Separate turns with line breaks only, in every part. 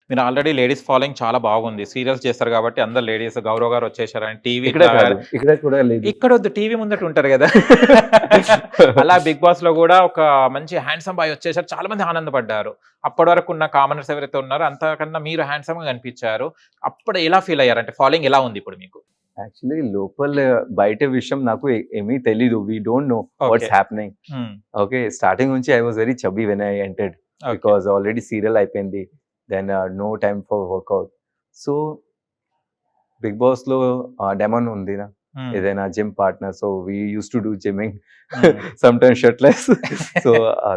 మీరు already ladies following చాలా బాగుంది. సీరియల్స్ చేస్తారు కాబట్టి అందరు లేడీస్ గౌరవ్ గారు వచ్చేసారని టీవీ
ఇక్కడ
ఇట్లా
కాదు. ఇక్కడ కూడా లేదు.
ఇక్కడొద్దు టీవీ ముందట ఉంటారు గదా! అలా 'బిగ్ బాస్‌లో' గూడా ఒక మంచి హ్యాండ్సమ్ బాయ్ వచ్చేసారు. చాలా మంది ఆనందపడ్డారు. అప్పటి వరకు ఉన్న కామనర్స్ ఎవరైతే ఉన్నారో అంతకన్నా మీరు హ్యాండ్సమ్‌గా కనిపించారు. అప్పుడు ఎలా ఫీల్ అయ్యారు? అంటే ఫాలోయింగ్ ఎలా ఉంది ఇప్పుడు మీకు?
యాక్చువల్లీ లోపల బయట విషయం నాకు ఏమీ తెలీదు. We don't know
okay.
What's happening.
Hmm.
Okay. Starting నుంచి I was very chubby when I entered.
Okay.
Because already serial అయిపోయింది. Then no time for workout. So Bigg బాస్‌లో డెమన్ ఉంది నా
హ్మ్.
ఏదైనా gym partner. So we used to do gymming
hmm.
Sometimes shirtless. So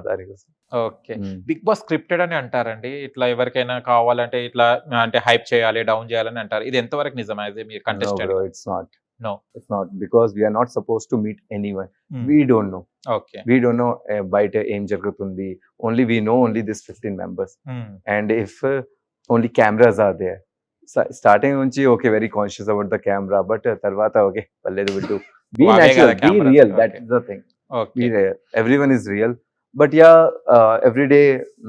దానికోసం.
Okay.
Hmm.
'Bigg Boss' scripted అని అంటారండి. ఇట్లా ఎవరికైనా కావాలంటే ఇట్లా అంటే హైప్ చేయాలి, డౌన్ చేయాలని అంటారు. ఇది ఎంతవరకు నిజం యాస్ ఎ మీరు
No, bro,
కంటెస్టెంట్‌గా?
it's not.
No.
It's not because we are not supposed to meet anyone.
హ్మ్.
We don't know.
Okay.
We don't know బయట ఏం జరుగుతుంది. Only we know only this 15 members.
హ్మ్.
And if only cameras are there. Starting నుంచి okay very conscious about the camera. But తర్వాత okay పర్లేదు will be
away
natural,
గదా
be
cameras.
Real. That
okay.
Is the thing. Be
okay.
Real. Everyone is real. But yeah every day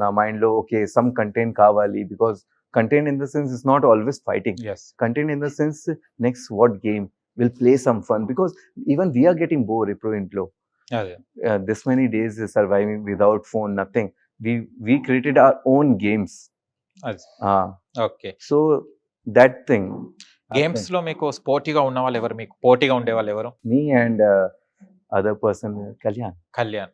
నా mind లో okay some content కావాలి. Because content in the sense is not always fighting.
Yes.
Content in the sense next what game will play some fun, because even we are getting bored ఇప్పుడు ఇంట్లో
అదే.
this many days surviving without phone, nothing. We created our own games.
అది. Okay.
So that thing happened.
గేమ్స్‌లో మీకు స్పోర్టివ్‌గా ఉన్నవాళ్ళు ఎవరు? మీకు పోటీగా ఉండేవాళ్ళు ఎవరు?
Me and other person Kalyan.
Kalyan.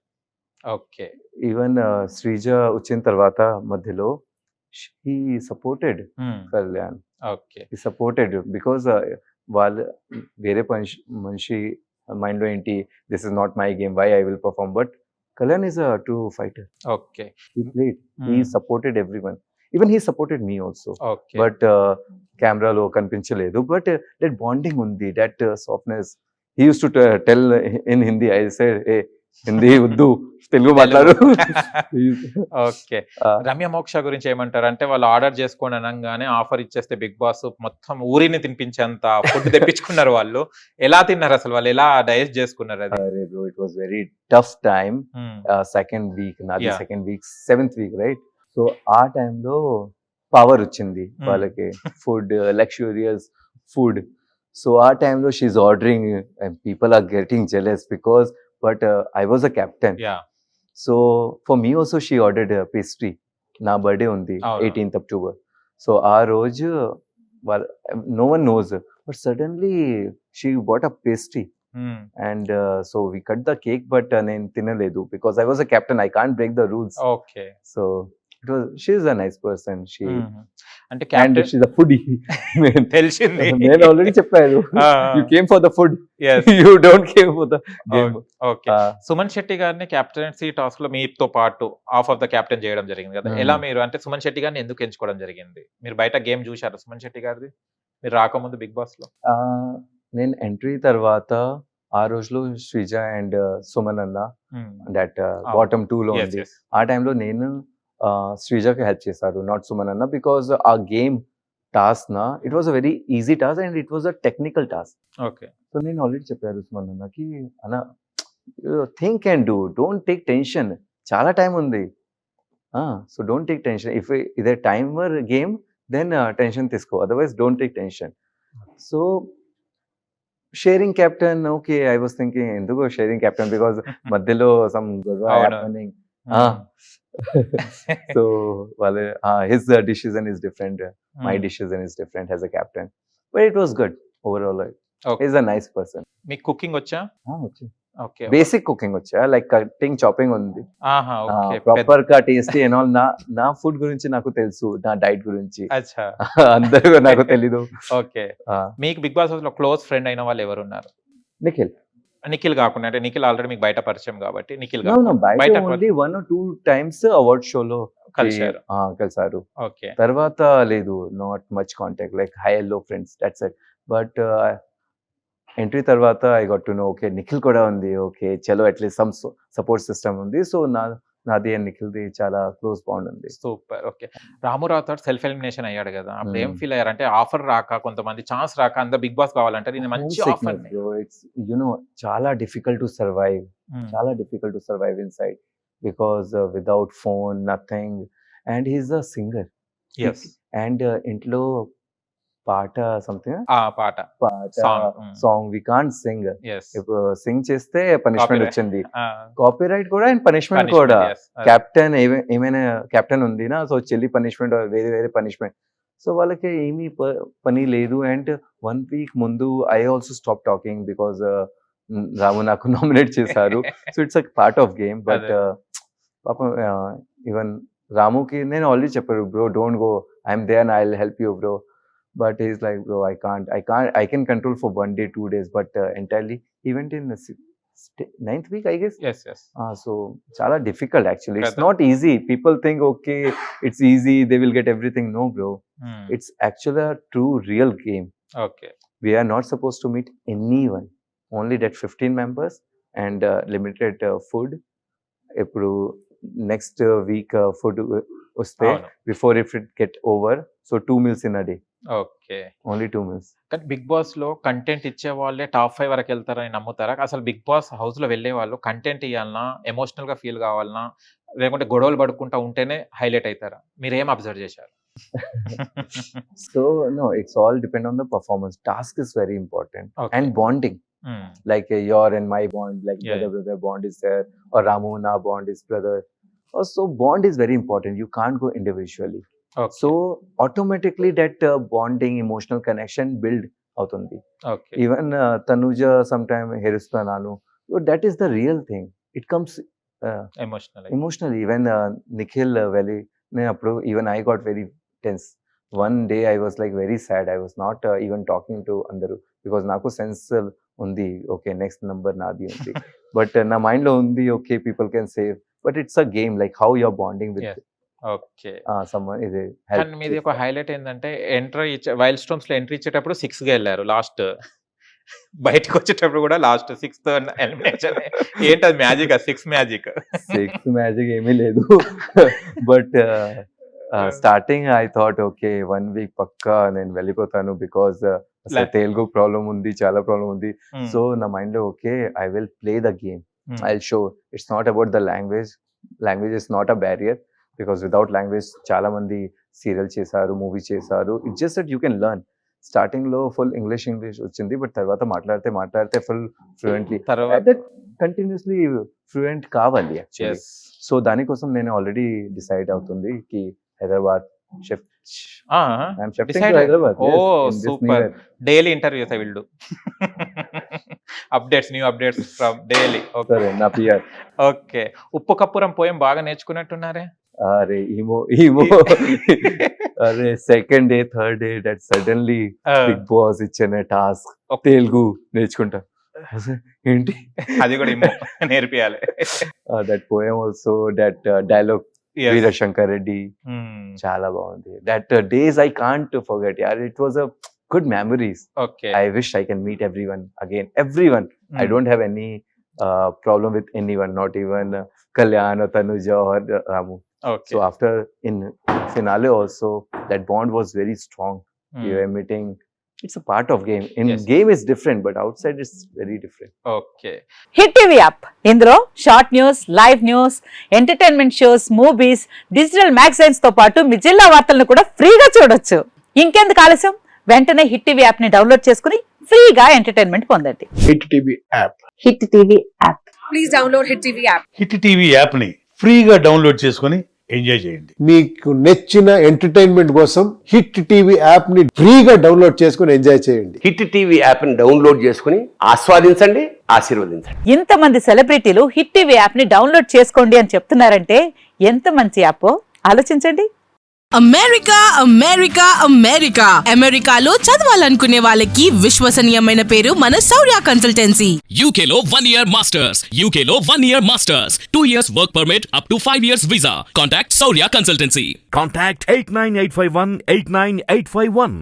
Okay.
Even Sreeja వచ్చిన తర్వాత మధ్యలో he supported
hmm.
Kalyan.
Okay.
He supported because వాళ్ళు వేరే మనిషి మైండ్లో ఏంటి, this is not my game, why I will perform. But Kalyan is a true fighter.
Okay.
He played. He
హ్మ్.
supported everyone. Even he supported me also.
Okay.
But కెమెరాలో కనిపించలేదు. But that bonding ఉంది, that softness. He used to tell in Hindi. I said, "Hey, Hindi వద్దు, తెలుగు మాట్లాడు."
Okay. Ramya మోక్ష గురించి ఏమంటారు? అంటే వాళ్ళు ఆర్డర్ చేసుకోండి అనంగానే ఆఫర్ ఇచ్చేస్తే 'బిగ్ బాస్' మొత్తం ఊరిని తినిపించేంత ఫుడ్ తెప్పించుకున్నారు వాళ్ళు. ఎలా తిన్నారు అసలు? వాళ్ళు ఎలా డైజెస్ట్ చేసుకున్నారు అది?
అరే bro, it was very tough time.
హ్మ్.
సెకండ్ వీక్ నాది,
yeah!
Second week, seventh week right. So ఆ టైంలో పవర్ వచ్చింది వాళ్ళకి, ఫుడ్, లగ్జూరియస్ ఫుడ్. సో ఆ టైంలో she ordering and people are getting jealous because but I was a captain.
Yeah!
So for me also she ordered pastry. నా birthday ఉంది
అవును.
18th October. సో ఆ రోజు వాళ్ళ no one knows, but suddenly she bought a pastry.
Hmm.
And so we cut the cake, but నేను తినలేదు because I was a captain. I can't break the rules.
Okay.
So she's a nice person.
హుహు. అంటే
And
captain
she's a foodie.
తెలిసింది.
నేను already చెప్పాను.
ఆ!
You came for the food.
Yes.
You don't came for the game.
Okay. Suman Shetty గారిని captaincy టాస్క్‌లో మీతో పాటు హాఫ్ ఆఫ్ ద కెప్టెన్ చేయడం జరిగింది కదా! ఎలా మీరు అంటే సుమన్ శెట్టి గారిని ఎందుకు ఎంచుకోవడం జరిగింది? మీరు బయట గేమ్ చూసారా సుమన్ శెట్టి గారిది? మీరు రాకముందు 'బిగ్ బాస్‌లో'?
నేను ఎంట్రీ తర్వాత ఆ రోజులో శ్రీజ అండ్ సుమన్ అన్న
హ్మ్.
దట్ బాటమ్ 2లో
యెస్.
ఉంది.
యెస్.
ఆ టైంలో నేను శ్రీజకి హెల్ప్ చేశారు, నాట్ సుమన్ అన్న. బికాస్ ఆ గేమ్ టాస్క్ నా it was a very easy task and it was a technical task.
Okay.
So నేను ఆల్రెడీ చెప్పారు సుమన్ అన్నకి, అన్న think and do, don't take tension, చాలా టైం ఉంది. So don't take tension. If ఇదే టైమర్ గేమ్ దెన్ టెన్షన్ తీసుకో, otherwise don't take tension. So sharing captain, okay, I was thinking ఎందుకు sharing captain, because మధ్యలో some గొడవ
అవును.
Happening.
Hmm.
So వాళ్ళ his decision is different, my
hmm.
Decision is different as a captain. But it was good overall.
Okay.
Is a nice person.
మీకు cooking వచ్చా?
వచ్చి
okay.
Basic cooking వచ్చా, like cutting, chopping ఉంది.
ఆహా! Okay.
Proper గా tasty and all. నా food గురించి నాకు తెలుసు, నా డైట్ గురించి.
అచ్చా!
అందరూ నాకు తెలీదు.
ఓకే. మీకు 'బిగ్ బాస్' హౌస్‌లో క్లోజ్ ఫ్రెండ్ అయిన వాళ్ళు ఎవరున్నారు?
నిఖిల్.
నిఖిల్ గాకుండా, అంటే నిఖిల్ ఆల్రెడీ మీకు బయట పరిచయం కాబట్టి నిఖిల్
No,
గాకుండా
బయట
బయట
ఓన్లీ 1 or 2 times అవార్డ్ షోలో
కలిసారు.
కలిసారు.
ఓకే.
తర్వాత లేదు, not much contact, like high లో friends, that's it. But entry తర్వాత I got to know, okay Nikhil కూడా ఉంది, ఓకే చలో అట్లీస్ట్ సమ్ సపోర్ట్ సిస్టమ్ ఉంది. సో నాది అండ్ నిఖిల్‌ది చాలా క్లోజ్ బాండ్ ఉంది.
సూపర్. ఓకే. రామారావు తోటి సెల్ఫ్ ఎలిమినేషన్ అయ్యాడు గదా! అప్పుడు ఏం ఫీల్ అయ్యారు? అంటే ఆఫర్ రాక, కొంతమంది ఛాన్స్ రాక అందరూ 'బిగ్ బాస్' కావాలంటారు. ఇది మంచి ఆఫర్‌ని.
బ్రో, ఇట్స్ చాలా డిఫికల్ట్ టు సర్వైవ్.
హ్మ్.
చాలా difficult to survive inside, because without phone, nothing. And he is a singer.
Yes.
అండ్ ఇంట్లో పాట సంథింగ్
ఆ పాట
పాట
song.
Song we can't sing.
Yes.
ఇప్పుడు సింగ్ చేస్తే పనిష్మెంట్
Copyright.
వచ్చింది, కాపీరైట్ కూడా అండ్ పనిష్మెంట్ కూడా. కెప్టెన్ ఏమైనా కెప్టెన్ ఉంది నా, సో చెల్లి పనిష్మెంట్ వేరే వేరే పనిష్మెంట్. సో వాళ్ళకి ఏమీ పని లేదు. అండ్ 1 week ముందు I also stop talking because Ramu నాకు నామినేట్ చేశారు. So it's a part of game. But పాపం ఈవెన్ రాముకి నేను ఆల్రెడీ చెప్పారు, bro don't go, I'm there and I will help you bro. But he's like, bro, I can control for 1 day, 2 days, but entirely he went in the 9th week, I guess.
Yes, yes.
So chala difficult actually. It's
Kada.
not easy. People think, okay, it's easy, they will get everything. No, bro. It's actually a true, real game.
Okay.
We are not supposed to meet anyone. Only that 15 members and limited food. Ippudu next week food వస్తే before if it get over, so 2 meals in a day.
Okay.
Only 2 meals.
కానీ big boss లో content ఇచ్చే వాళ్ళే top 5 వరకు వెళ్తారని నమ్ముతారా? అసలు big boss house లో వెళ్ళే వాళ్ళు కంటెంట్ ఇవ్వాలన్నా, ఎమోషనల్ గా ఫీల్ కావాలన్నా, లేకుంటే గొడవలు పడుకుంటా ఉంటేనే హైలైట్ అవుతారా? మీరు ఏం అబ్జర్వ్ చేశారు?
So no, it's all depend on the performance. Task is very important.
Okay.
And bonding, like your and my bond, like
Yeah.
brother bond is there, or Ramu na bond is brother. Also bond is very important. You can't go individually.
Okay.
So automatically that bonding, emotional connection build అవుతుంది.
Okay.
Even Tanuja sometime herustananu, so that is the real thing. It comes emotionally. Even Nikhil Valley, even I got very tense. One day I was like very sad. I was not even talking to andaru because నాకు sense ఉంది, okay next number నాది ఉంది. But నా mind లో ఉంది, okay people can save, but it's a game, like how you're bonding with
Yes. Okay.
someone is a
కానీ
help.
మీది ఒక హైలైట్ ఏంటంటే ఎంట్రీ వైల్డ్ స్టోమ్స్ లో ఎంట్రీ ఇచ్చేటప్పుడు 6 గా వెళ్ళారు, లాస్ట్ బయటకు వచ్చేటప్పుడు కూడా లాస్ట్ 6th ఎలిమినేషన్. ఏంటది మ్యాజిక్? 6 మ్యాజిక్.
6 మ్యాజిక్ ఏమీ లేదు. But starting I thought okay 1 week పక్కా నేను వెళ్ళిపోతాను బికాస్ తెలుగు ప్రాబ్లం ఉంది, చాలా ప్రాబ్లం ఉంది. సో నా మైండ్ లో okay I will play the game, I will show. It's not about the language is not a barrier because without language చాలా మంది serial చేశారు, మూవీ చేశారు. It's just that you can learn. Starting లో full English వచ్చింది, but తర్వాత మాట్లాడితే full fluently, continuously fluent కావాలి actually. So దానికోసం నేను ఆల్రెడీ డిసైడ్ అవుతుంది కి Hyderabad shift. I'm shifting to Hyderabad.
Oh,
yes, in this
super.
new year.
Daily interviews I will do. New updates from daily. Okay.
Sir, na PR.
Okay. ఉప్పు Kappuram poem బాగా నేర్చుకున్నట్టున్నారే?
అరే ఈమో అరే second day third day that suddenly Bigg Boss ఇచ్చిన task Telugu నేర్చుకుంటా. ఏంటి
అది కూడా ఏమో నేర్పియాలి.
That poem also, that dialogue Veerashankar Reddy చాలా బాగుంది. That days I can't forget యార్. It was a good memories.
Okay.
I wish I can meet everyone again. Everyone. I don't have any problem with anyone, not even Kalyan or Tanuja or Ramu.
Okay.
So after in finale also, that bond was very strong. We were meeting. It's a part of game. In
Yes.
game is different, but outside it's very different.
Okay.
Hit TV app, ఇందులో short news, live news, entertainment shows, movies, digital magazines తో పాటు మీ జిల్లా వార్తలను కూడా ఫ్రీగా చూడొచ్చు. ఇంకెందుకు ఆలస్యం, వెంటనే హిట్ టీవీ యాప్ ని డౌన్లోడ్ చేసుకుని ఫ్రీగా ఎంటర్టైన్మెంట్ పొందండి.
Hit TV app.
Hit TV app.
Please download hit TV app.
Hit TV app ని ఫ్రీగా డౌన్లోడ్ చేసుకొని ఎంజాయ్ చేయండి.
మీకు నచ్చిన ఎంటర్టైన్మెంట్ కోసం హిట్ టీవీ యాప్ ని ఫ్రీగా డౌన్లోడ్ చేసుకుని ఎంజాయ్ చేయండి.
హిట్ టీవీ యాప్ ని డౌన్లోడ్ చేసుకుని ఆస్వాదించండి, ఆశీర్వదించండి.
ఇంతమంది సెలబ్రిటీలు హిట్ టీవీ యాప్ ని డౌన్లోడ్ చేసుకోండి అని చెప్తున్నారంటే ఎంత మంచి యాప్ ఆలోచించండి.
అమెరికాలో చదవాలనుకునే వాళ్ళకి విశ్వసనీయమైన పేరు మన శౌర్య కన్సల్టెన్సీ.
UK లో 1 year masters. UK లో 1 year masters. 2 years work permit up to 5 years visa. Contact Saurya Consultancy.
Contact 89851 89851.